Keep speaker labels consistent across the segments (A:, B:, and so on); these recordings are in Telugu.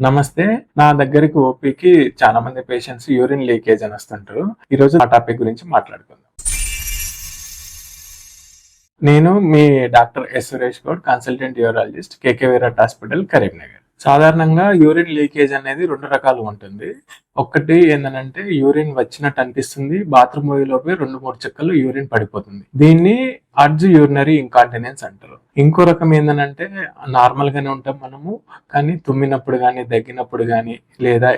A: నమస్తే. నా దగ్గరికి ఓపీకి చాలా మంది పేషెంట్స్ యూరిన్ లీకేజ్ అని వస్తుంటారు. ఈరోజు ఆ టాపిక్ గురించి మాట్లాడుకుందాం. నేను మీ doctor S Suresh Goud, consultant urologist, KK Virat hospital, Karimnagar. సాధారణంగా యూరిన్ లీకేజ్ అనేది 2 రకాలు ఉంటుంది. ఒకటి ఏంటంటే యూరిన్ వచ్చినట్టు అనిపిస్తుంది, బాత్రూమ్ పోయేలోపే 2-3 చుక్కలు యూరిన్ పడిపోతుంది. దీన్ని అర్జ్ యూరినరీ ఇంకాంటినెన్స్ అంటారు. ఇంకో రకం ఏంటంటే నార్మల్ గానే ఉంటాం మనము, కానీ తుమ్మినప్పుడు కానీ, దగ్గినప్పుడు కానీ, లేదా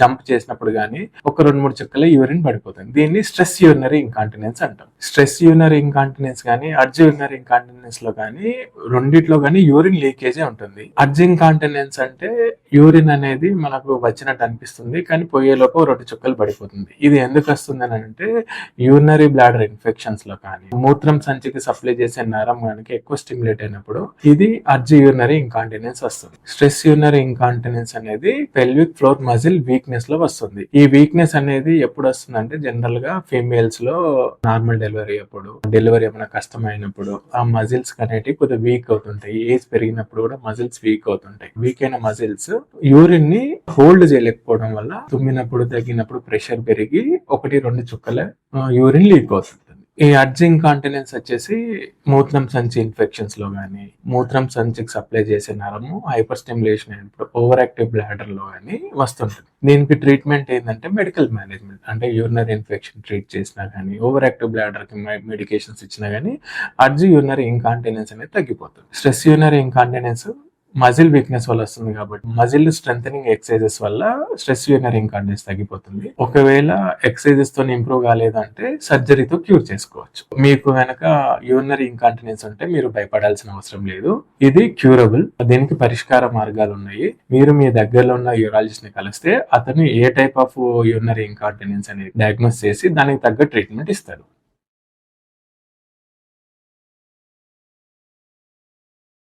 A: జంప్ చేసినప్పుడు కానీ ఒక 2-3 చుక్కల యూరిన్ పడిపోతుంది. దీన్ని స్ట్రెస్ యూరినరీ ఇంకాంటినెన్స్ అంటాం. స్ట్రెస్ యూరినరీ ఇంకాంటినెన్స్ కానీ, అర్జ్ యూరినరీ ఇంకాంటినెన్స్ లో కానీ రెండిట్లో కానీ యూరిన్ లీకేజే ఉంటుంది. అర్జ్ ఇంకాంటినెన్స్ అంటే యూరిన్ అనేది మనకు వచ్చినట్టు అనిపిస్తుంది, కానీ పోయేలోపు 2 చుక్కలు పడిపోతుంది. ఇది ఎందుకు వస్తుంది అని అంటే యూరినరీ బ్లాడర్ ఇన్ఫెక్షన్స్ లో కానీ, మూత్రం సంచికి సప్లై చేసే నరం కనుక ఎక్కువ స్టిమ్యులేట్ అయినప్పుడు ఇది అర్జ్ యూరినరీ ఇంకాంటినెన్స్ వస్తుంది. స్ట్రెస్ యూరినరీ ఇంకాంటినెన్స్ అనేది పెల్విక్ ఫ్లోర్ మజిల్ వీక్నెస్ లో వస్తుంది. ఈ వీక్నెస్ అనేది ఎప్పుడు వస్తుంది అంటే జనరల్ గా ఫీమేల్స్ లో నార్మల్ డెలివరీ అప్పుడు, డెలివరీ ఏమైనా కష్టమైనప్పుడు ఆ మజిల్స్ అనేటివి కొద్దిగా వీక్ అవుతుంటాయి. ఏజ్ పెరిగినప్పుడు కూడా మజిల్స్ వీక్ అవుతుంటాయి. వీక్ అయిన మజిల్స్ యూరిన్ ని హోల్డ్ చేయలేకపోవడం వల్ల తుమ్మినప్పుడు, తగ్గినప్పుడు ప్రెషర్ పెరిగి 1-2 చుక్కల యూరిన్ లీక్ అవుతుంది. ఈ అర్జ్ ఇంకాంటినెన్స్ వచ్చేసి మూత్రం సంచి ఇన్ఫెక్షన్స్ లో కానీ, మూత్రం సంచికి సప్లై చేసే నరము హైపర్ స్టిమ్యులేషన్ అయినప్పుడు, ఓవర్ యాక్టివ్ బ్లాడర్ లో కానీ వస్తుంటుంది. దీనికి ట్రీట్మెంట్ ఏంటంటే మెడికల్ మేనేజ్మెంట్, అంటే యూరినరీ ఇన్ఫెక్షన్ ట్రీట్ చేసినా కానీ, ఓవర్ యాక్టివ్ బ్లాడర్ కి మెడికేషన్స్ ఇచ్చినా కానీ అర్జ్ యూరినరీ ఇంకాంటినెన్స్ అనేది తగ్గిపోతుంది. స్ట్రెస్ యూరినరీ ఇంకాంటినెన్స్ మజిల్ వీక్నెస్ వల్ల వస్తుంది కాబట్టి మజిల్ స్ట్రెంథనింగ్ ఎక్సర్సైజెస్ వల్ల స్ట్రెస్ యూరినరీ ఇంకాంటినెన్స్ తగ్గిపోతుంది. ఒకవేళ ఎక్సర్సైజెస్ తో ఇంప్రూవ్ కాలేదంటే సర్జరీతో క్యూర్ చేసుకోవచ్చు. మీకు కనుక యూరినరీ ఇంకాంటినెన్స్ ఉంటే మీరు భయపడాల్సిన అవసరం లేదు. ఇది క్యూరబుల్. దీనికి పరిష్కార మార్గాలు ఉన్నాయి. మీరు మీ దగ్గరలో ఉన్న యూరాలజిస్ట్ ని కలిస్తే అతను ఏ టైప్ ఆఫ్ యూరినరీ ఇంకాంటినెన్స్ అనేది డయాగ్నోస్ చేసి దానికి తగ్గ ట్రీట్మెంట్ ఇస్తాడు.